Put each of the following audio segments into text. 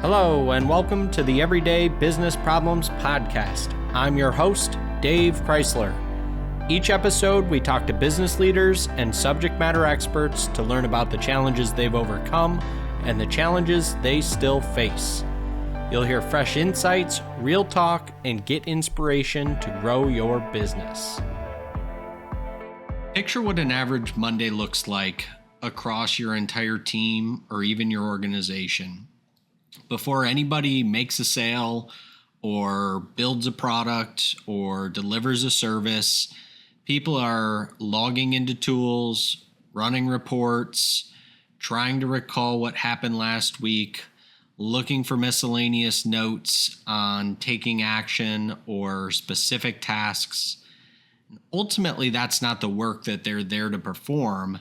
Hello, and welcome to the Everyday Business Problems Podcast. I'm your host, Dave Crysler. Each episode, we talk to business leaders and subject matter experts to learn about the challenges they've overcome and the challenges they still face. You'll hear fresh insights, real talk, and get inspiration to grow your business. Picture what an average Monday looks like across your entire team or even your organization. Before anybody makes a sale or builds a product or delivers a service, people are logging into tools, running reports, trying to recall what happened last week, looking for miscellaneous notes on taking action or specific tasks. Ultimately, that's not the work that they're there to perform.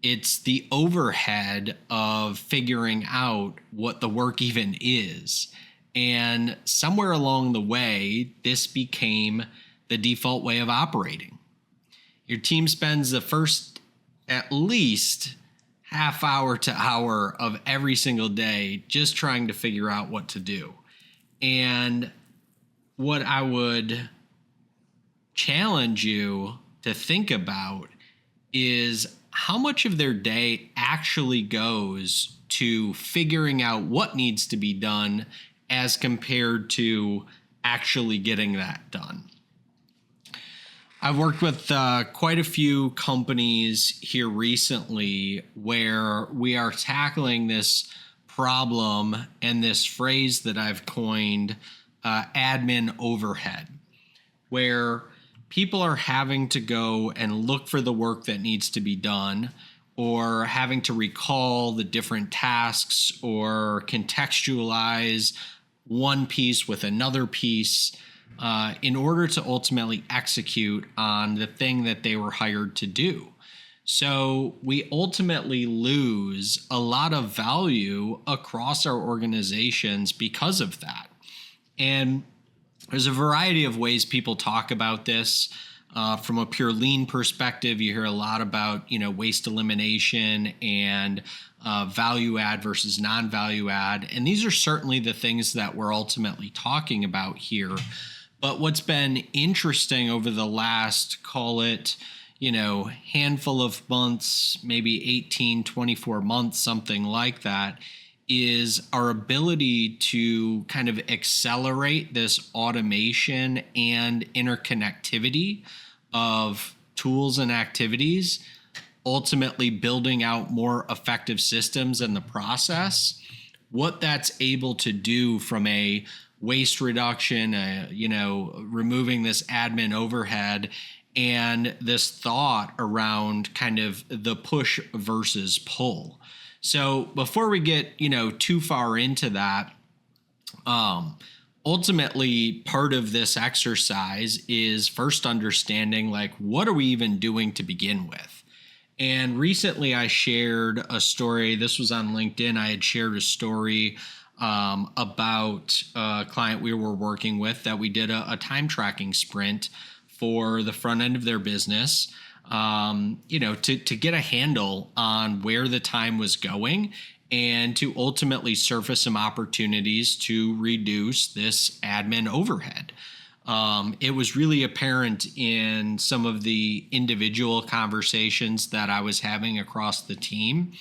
It's the overhead of figuring out what the work even is. And somewhere along the way, this became the default way of operating. Your team spends the first at least half hour to hour of every single day just trying to figure out what to do. And what I would challenge you to think about is how much of their day actually goes to figuring out what needs to be done as compared to actually getting that done. I've worked with quite a few companies here recently where we are tackling this problem and this phrase that I've coined, admin overhead, where people are having to go and look for the work that needs to be done, or having to recall the different tasks or contextualize one piece with another piece in order to ultimately execute on the thing that they were hired to do. So we ultimately lose a lot of value across our organizations because of that. And there's a variety of ways people talk about this. From a pure lean perspective, you hear a lot about, waste elimination and value add versus non-value add. And these are certainly the things that we're ultimately talking about here. But what's been interesting over the last, call it, handful of months, maybe 18, 24 months, something like that, is our ability to kind of accelerate this automation and interconnectivity of tools and activities, ultimately building out more effective systems in the process. What that's able to do from a waste reduction, removing this admin overhead, and this thought around kind of the push versus pull. So before we get, too far into that, ultimately part of this exercise is first understanding, what are we even doing to begin with? And recently I shared a story. This was on LinkedIn. I had shared a story about a client we were working with that we did a time tracking sprint for the front end of their business. To get a handle on where the time was going and to ultimately surface some opportunities to reduce this admin overhead. It was really apparent in some of the individual conversations that I was having across the team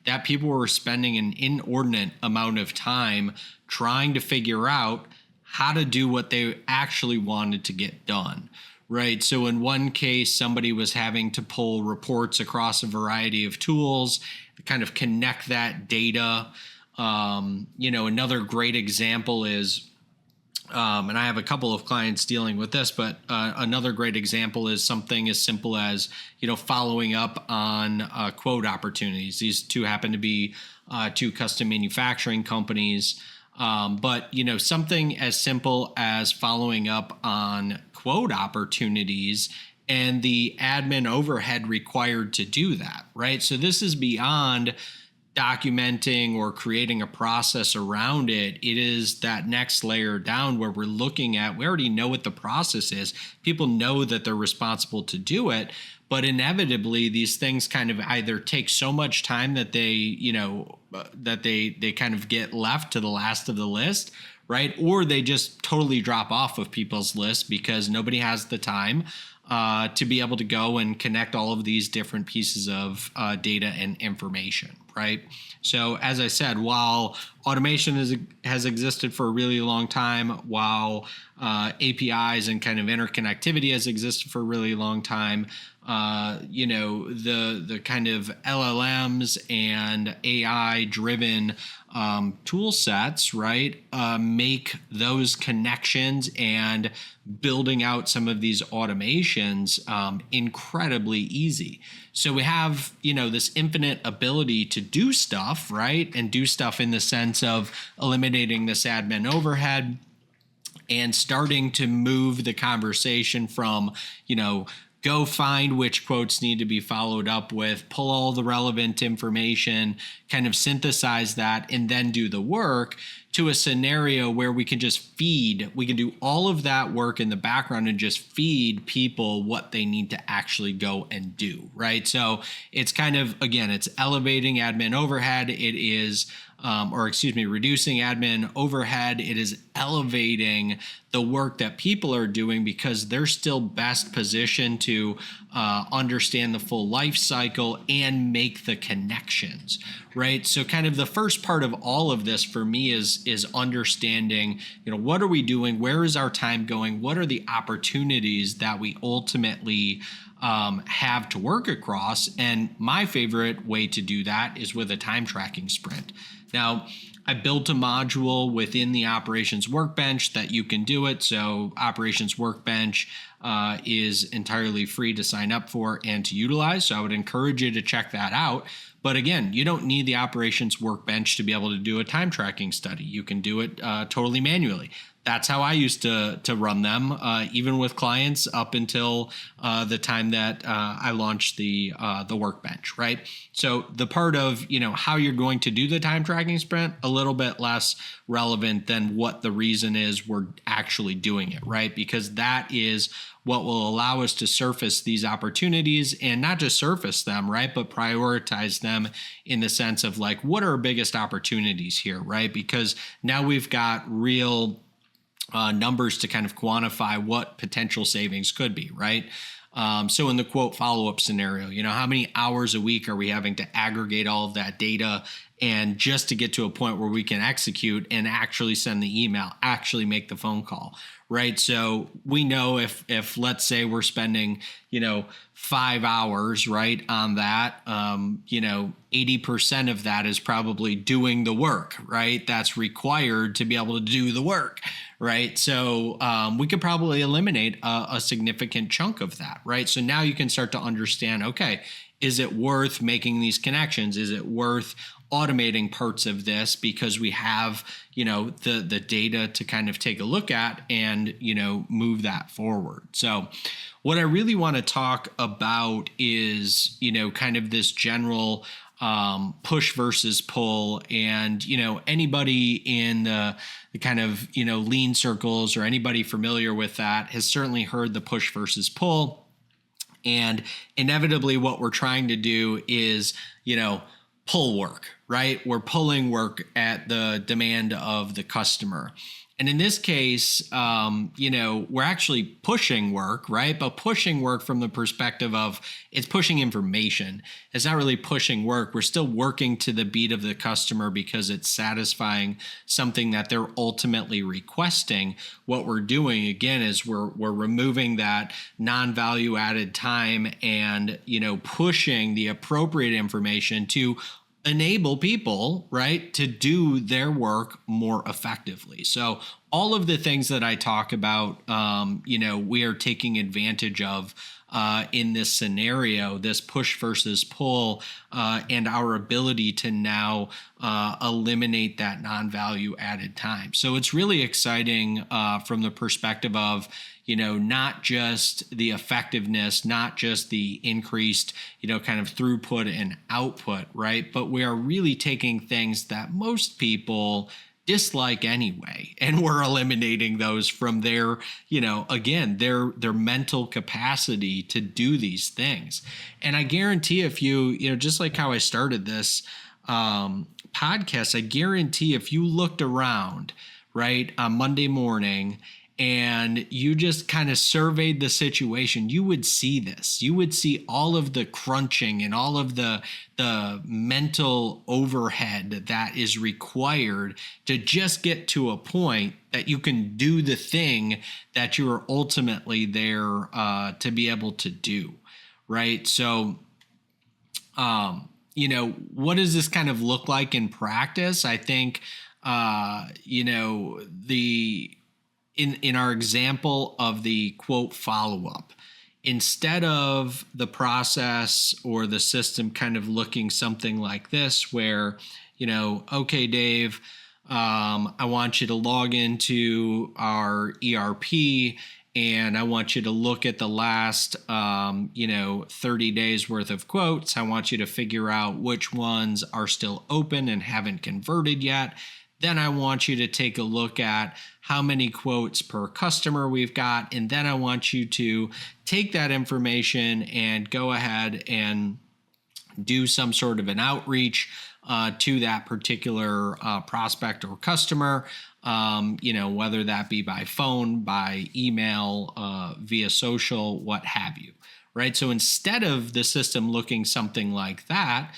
that people were spending an inordinate amount of time trying to figure out how to do what they actually wanted to get done. Right. So in one case, somebody was having to pull reports across a variety of tools to kind of connect that data. Another great example is, and I have a couple of clients dealing with this, but another great example is something as simple as, following up on quote opportunities. These two happen to be two custom manufacturing companies. But something as simple as following up on quote opportunities and the admin overhead required to do that, right? So this is beyond documenting or creating a process around it. It is that next layer down where we're looking at, we already know what the process is. People know that they're responsible to do it, but inevitably these things kind of either take so much time that they kind of get left to the last of the list, right? Or they just totally drop off of people's lists because nobody has the time to be able to go and connect all of these different pieces of data and information, right? So as I said, while automation has existed for a really long time, while APIs and kind of interconnectivity has existed for a really long time, the kind of LLMs and AI driven tool sets, right, make those connections and building out some of these automations incredibly easy. So we have, this infinite ability to do stuff, right, and do stuff in the sense of eliminating this admin overhead and starting to move the conversation from, go find which quotes need to be followed up with, pull all the relevant information, kind of synthesize that, and then do the work, to a scenario where we can do all of that work in the background and just feed people what they need to actually go and do, right? So it's kind of, again, it's elevating admin overhead. It is, reducing admin overhead. It is elevating the work that people are doing because they're still best positioned to understand the full life cycle and make the connections, right? So kind of the first part of all of this for me is understanding, what are we doing? Where is our time going? What are the opportunities that we ultimately have to work across? And my favorite way to do that is with a time tracking sprint. Now, I built a module within the Operations Workbench that you can do it. So Operations Workbench is entirely free to sign up for and to utilize. So I would encourage you to check that out. But again, you don't need the Operations Workbench to be able to do a time tracking study. You can do it totally manually. That's how I used to run them, even with clients up until the time that I launched the workbench, right? So the part of how you're going to do the time tracking sprint, a little bit less relevant than what the reason is we're actually doing it, right? Because that is what will allow us to surface these opportunities, and not just surface them, right, but prioritize them in the sense of like, what are our biggest opportunities here, right? Because now we've got real numbers to kind of quantify what potential savings could be, right? So in the quote follow-up scenario, how many hours a week are we having to aggregate all of that data and just to get to a point where we can execute and actually send the email, actually make the phone call, right? So we know if let's say we're spending, 5 hours, right, on that, 80% of that is probably doing the work, right? That's required to be able to do the work, right? So we could probably eliminate a significant chunk of that, right? So now you can start to understand, okay, is it worth making these connections? Is it worth automating parts of this because we have, the data to kind of take a look at and, move that forward. So what I really want to talk about is, kind of this general push versus pull. And, anybody in the kind of, lean circles or anybody familiar with that has certainly heard the push versus pull. And inevitably what we're trying to do is, pull work, right? We're pulling work at the demand of the customer. And in this case, we're actually pushing work, right? But pushing work from the perspective of it's pushing information. It's not really pushing work. We're still working to the beat of the customer because it's satisfying something that they're ultimately requesting. What we're doing, again, is we're removing that non-value added time and, pushing the appropriate information to enable people, right, to do their work more effectively. So all of the things that I talk about, we are taking advantage of in this scenario, this push versus pull, and our ability to now eliminate that non-value added time. So it's really exciting from the perspective of, not just the effectiveness, not just the increased, kind of throughput and output, right? But we are really taking things that most people dislike anyway, and we're eliminating those from their, again, their mental capacity to do these things. And I guarantee if you just like how I started this podcast, I guarantee if you looked around, right, on Monday morning and you just kind of surveyed the situation, you would see this. You would see all of the crunching and all of the mental overhead that is required to just get to a point that you can do the thing that you are ultimately there to be able to do, right? So, what does this kind of look like in practice? I think, in our example of the quote follow-up, instead of the process or the system kind of looking something like this, where, okay, Dave, I want you to log into our ERP and I want you to look at the last, 30 days worth of quotes. I want you to figure out which ones are still open and haven't converted yet. Then I want you to take a look at how many quotes per customer we've got. And then I want you to take that information and go ahead and do some sort of an outreach to that particular prospect or customer, whether that be by phone, by email, via social, what have you, right? So instead of the system looking something like that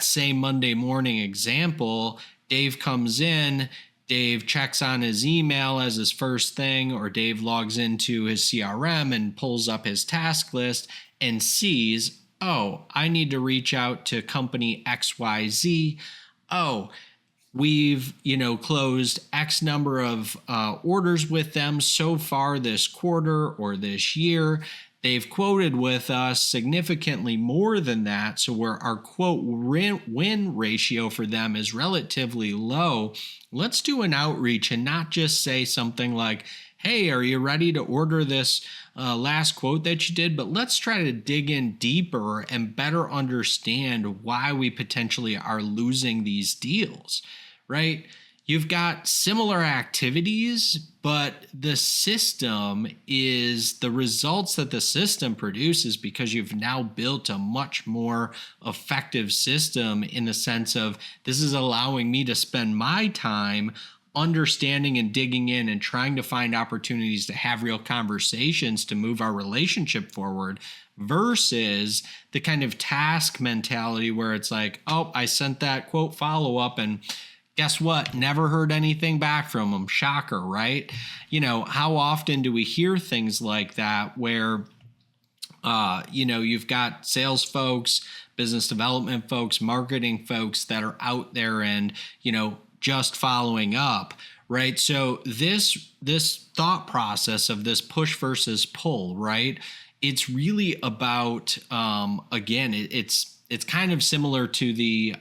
same Monday morning example, Dave comes in, Dave checks on his email as his first thing, or Dave logs into his CRM and pulls up his task list and sees, oh, I need to reach out to company XYZ. Oh, we've, closed X number of orders with them so far this quarter or this year. They've quoted with us significantly more than that, so where our quote win ratio for them is relatively low. Let's do an outreach and not just say something like, hey, are you ready to order this last quote that you did? But let's try to dig in deeper and better understand why we potentially are losing these deals, right? You've got similar activities, but the system is the results that the system produces because you've now built a much more effective system in the sense of this is allowing me to spend my time understanding and digging in and trying to find opportunities to have real conversations to move our relationship forward versus the kind of task mentality where it's like, oh, I sent that quote follow-up and guess what? Never heard anything back from them. Shocker, right? How often do we hear things like that where, you've got sales folks, business development folks, marketing folks that are out there and, just following up, right? So this thought process of this push versus pull, right? It's really about, again, it's kind of similar to the,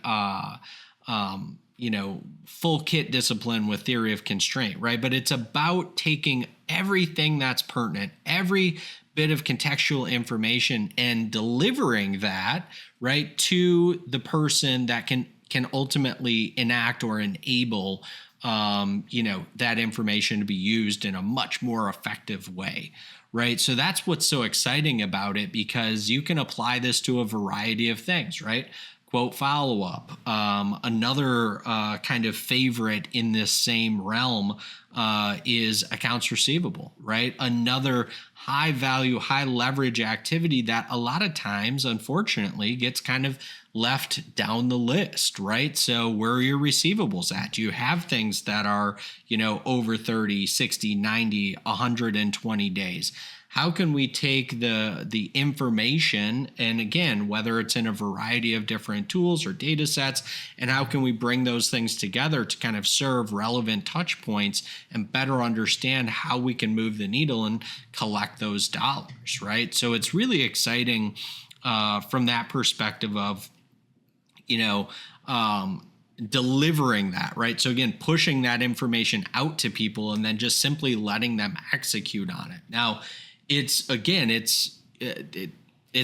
full kit discipline with theory of constraint, right? But it's about taking everything that's pertinent, every bit of contextual information and delivering that, right, to the person that can ultimately enact or enable, that information to be used in a much more effective way, right? So that's what's so exciting about it because you can apply this to a variety of things, right? Quote follow-up. Another kind of favorite in this same realm is accounts receivable, right? Another high value, high leverage activity that a lot of times, unfortunately, gets kind of left down the list, right? So where are your receivables at? Do you have things that are, over 30, 60, 90, 120 days? How can we take the information, and again, whether it's in a variety of different tools or data sets, and how can we bring those things together to kind of serve relevant touch points and better understand how we can move the needle and collect those dollars, right? So it's really exciting from that perspective of, delivering that, right? So again, pushing that information out to people and then just simply letting them execute on it. Now, it's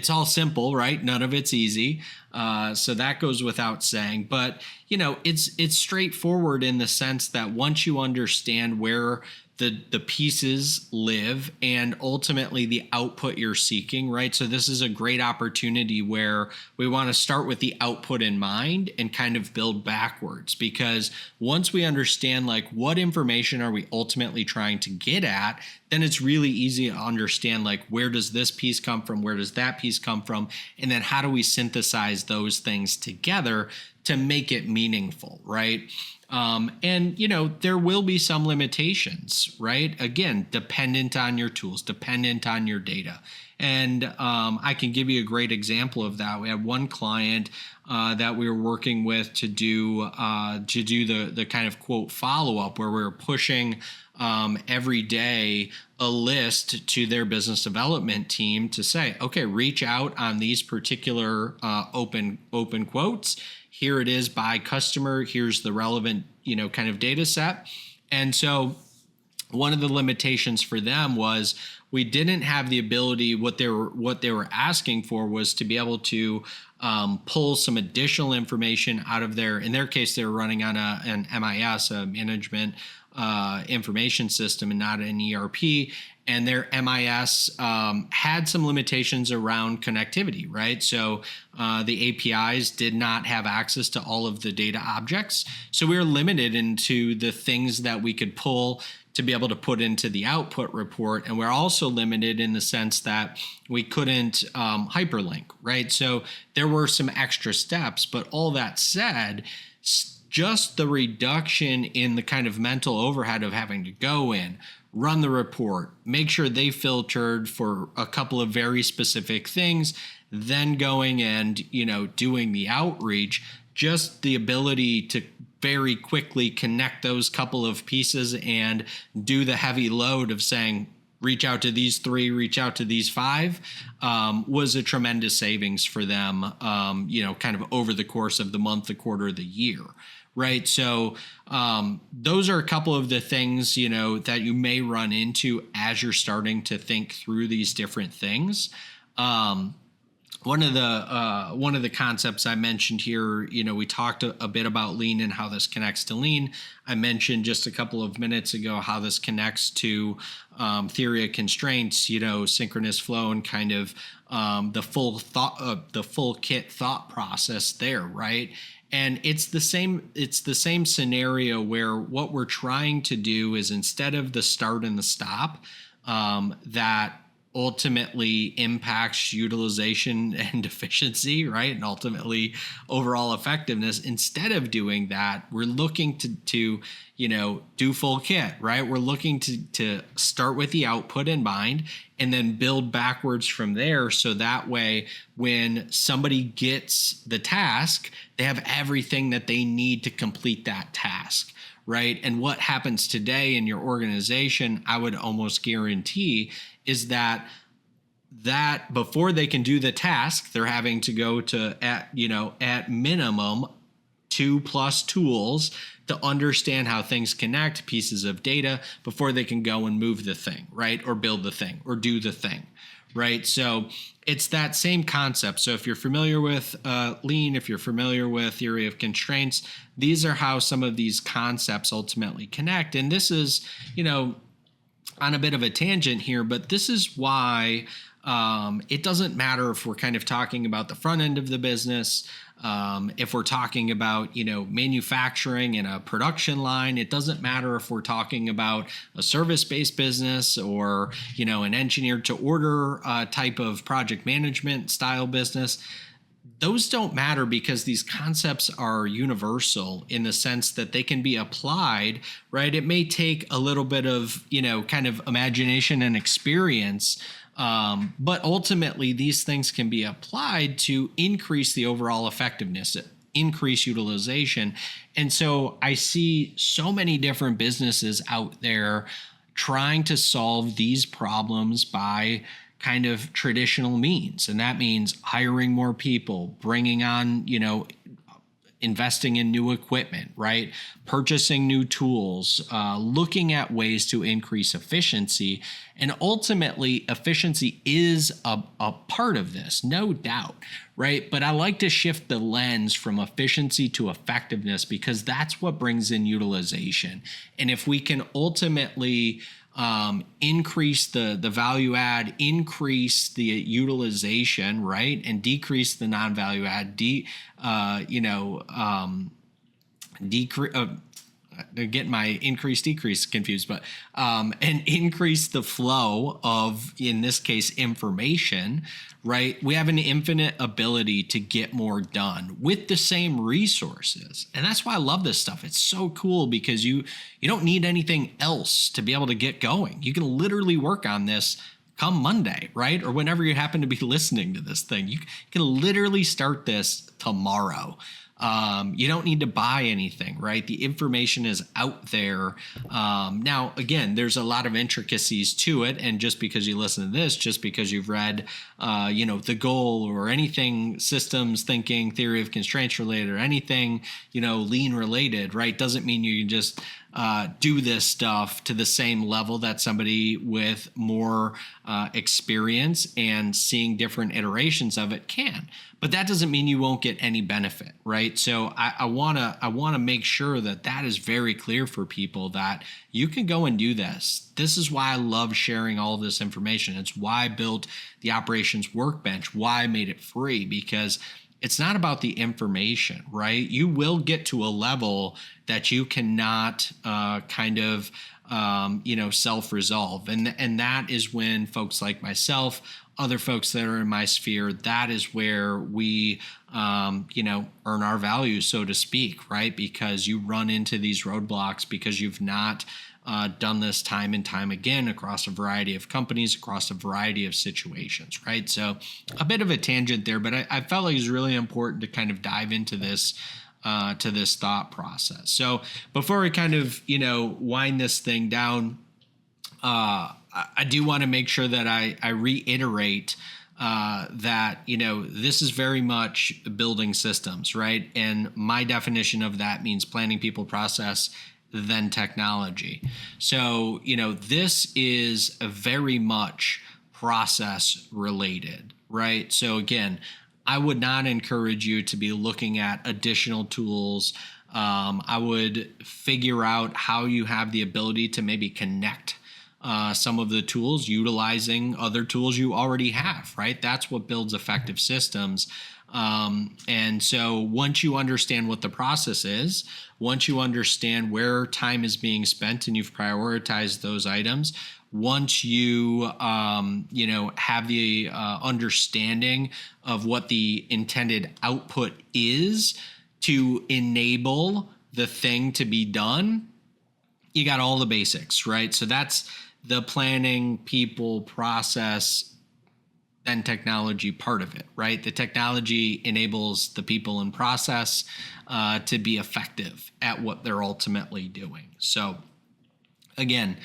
all simple, right? None of it's easy. So that goes without saying. But, it's straightforward in the sense that once you understand where the pieces live and ultimately the output you're seeking, right? So this is a great opportunity where we want to start with the output in mind and kind of build backwards, because once we understand like what information are we ultimately trying to get at, then it's really easy to understand like where does this piece come from, where does that piece come from, and then how do we synthesize those things together to make it meaningful, right? And there will be some limitations, right? Again, dependent on your tools, dependent on your data. And I can give you a great example of that. We had one client that we were working with to do the kind of quote follow-up, where we were pushing every day a list to their business development team to say, okay, reach out on these particular open quotes. Here it is by customer. Here's the relevant, kind of data set. And so one of the limitations for them was we didn't have the ability. What they were asking for was to be able to pull some additional information out of in their case, they were running on an MIS, a management information system, and not an ERP. And their MIS had some limitations around connectivity, right? So the APIs did not have access to all of the data objects. So we were limited into the things that we could pull to be able to put into the output report. And we're also limited in the sense that we couldn't hyperlink, right? So there were some extra steps, but all that said, just the reduction in the kind of mental overhead of having to go in, run the report, make sure they filtered for a couple of very specific things, then going and, doing the outreach, just the ability to very quickly connect those couple of pieces and do the heavy load of saying, reach out to these 3, reach out to these 5, was a tremendous savings for them, kind of over the course of the month, the quarter, the year. Right. So those are a couple of the things, that you may run into as you're starting to think through these different things. One of the concepts I mentioned here, we talked a bit about lean and how this connects to lean. I mentioned just a couple of minutes ago how this connects to theory of constraints, synchronous flow, and kind of the full kit thought process there, right? And it's the same scenario where what we're trying to do is, instead of the start and the stop, that ultimately impacts utilization and efficiency, right? And ultimately overall effectiveness. Instead of doing that, we're looking to do full kit, right? We're looking to start with the output in mind and then build backwards from there. So that way, when somebody gets the task, they have everything that they need to complete that task. Right. And what happens today in your organization, I would almost guarantee, is that before they can do the task, they're having to go to at minimum 2+ tools to understand how things connect, pieces of data, before they can go and move the thing, right? Or build the thing or do the thing. Right. So it's that same concept. So if you're familiar with lean, if you're familiar with theory of constraints, these are how some of these concepts ultimately connect. And this is, on a bit of a tangent here, but this is why it doesn't matter if we're kind of talking about the front end of the business, if we're talking about, manufacturing in a production line. It doesn't matter if we're talking about a service-based business or, an engineered to order type of project management style business. Those don't matter, because these concepts are universal in the sense that they can be applied, right? It may take a little bit of, kind of imagination and experience, but ultimately these things can be applied to increase the overall effectiveness, increase utilization. And so I see so many different businesses out there trying to solve these problems by kind of traditional means. And that means hiring more people, bringing on, investing in new equipment, right? Purchasing new tools, looking at ways to increase efficiency. And ultimately, efficiency is a part of this, no doubt, right? But I like to shift the lens from efficiency to effectiveness because that's what brings in utilization. And if we can ultimately increase the value add, increase the utilization, right, and decrease the non-value add, get my increase decrease confused, but and increase the flow of, in this case, information, right? We have an infinite ability to get more done with the same resources. And that's why I love this stuff. It's so cool because you don't need anything else to be able to get going. You can literally work on this come Monday, right? Or whenever you happen to be listening to this thing. You can literally start this tomorrow. You don't need to buy anything, right? The information is out there. Now, again, there's a lot of intricacies to it. And just because you listen to this, just because you've read, The Goal or anything systems thinking, theory of constraints related or anything, lean related, right? Doesn't mean you can just do this stuff to the same level that somebody with more experience and seeing different iterations of it can. But that doesn't mean you won't get any benefit, right? So I wanna make sure that is very clear for people that you can go and do this. This is why I love sharing all of this information. It's why I built the operations workbench, why I made it free, because it's not about the information, right? You will get to a level that you cannot self-resolve. And that is when folks like myself, other folks that are in my sphere, that is where we, earn our value, so to speak, right? Because you run into these roadblocks because you've not done this time and time again across a variety of companies, across a variety of situations, right? So a bit of a tangent there, but I felt like it was really important to kind of dive into this to this thought process. So before we kind of, wind this thing down, I do want to make sure that I reiterate that, this is very much building systems, right? And my definition of that means planning, people, process, then technology. So, this is very much process related, right? So again, I would not encourage you to be looking at additional tools. I would figure out how you have the ability to maybe connect some of the tools utilizing other tools you already have, right? That's what builds effective systems. And so once you understand what the process is, once you understand where time is being spent and you've prioritized those items, once you, have the understanding of what the intended output is to enable the thing to be done, you got all the basics, right? So that's the planning, people, process, then technology part of it, right? The technology enables the people and process to be effective at what they're ultimately doing. So again,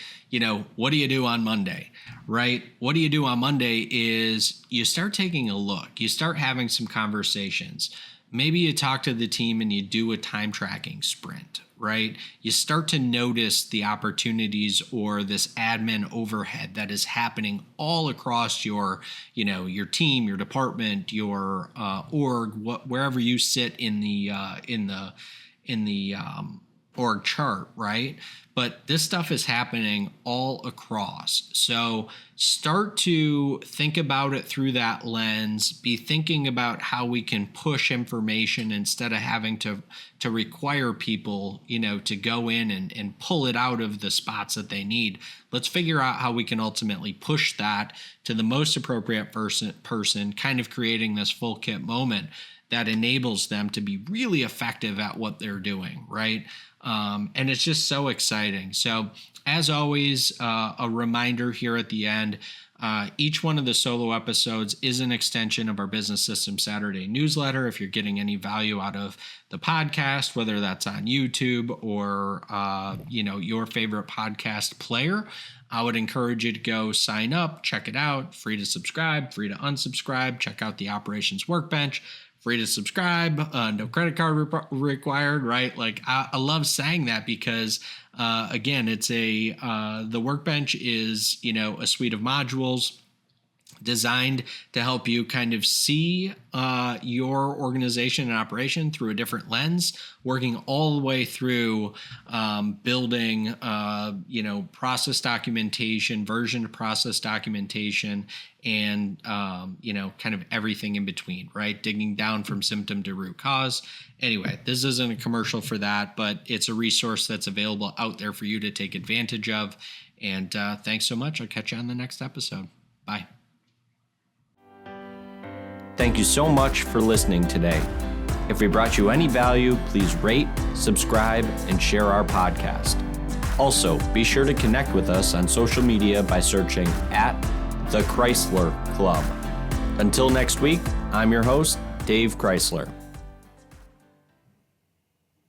what do you do on Monday, right? What do you do on Monday is you start taking a look, you start having some conversations. Maybe you talk to the team and you do a time tracking sprint, right? You start to notice the opportunities or this admin overhead that is happening all across your, your team, your department, your org, wherever you sit in the org chart, right? But this stuff is happening all across. So start to think about it through that lens, be thinking about how we can push information instead of having to require people, to go in and pull it out of the spots that they need. Let's figure out how we can ultimately push that to the most appropriate person, kind of creating this full kit moment that enables them to be really effective at what they're doing, right? And it's just so exciting. So as always, a reminder here at the end, each one of the solo episodes is an extension of our Business System Saturday newsletter. If you're getting any value out of the podcast, whether that's on YouTube or, your favorite podcast player, I would encourage you to go sign up, check it out, free to subscribe, free to unsubscribe, check out the Operations Workbench, free to subscribe, no credit card required, right? Like I love saying that because again, it's the Workbench is, a suite of modules designed to help you kind of see your organization and operation through a different lens, working all the way through building, process documentation, version of process documentation, and, kind of everything in between, right? Digging down from symptom to root cause. Anyway, this isn't a commercial for that, but it's a resource that's available out there for you to take advantage of. And thanks so much. I'll catch you on the next episode. Bye. Thank you so much for listening today. If we brought you any value, please rate, subscribe, and share our podcast. Also, be sure to connect with us on social media by searching @The Crysler Club. Until next week, I'm your host, Dave Crysler.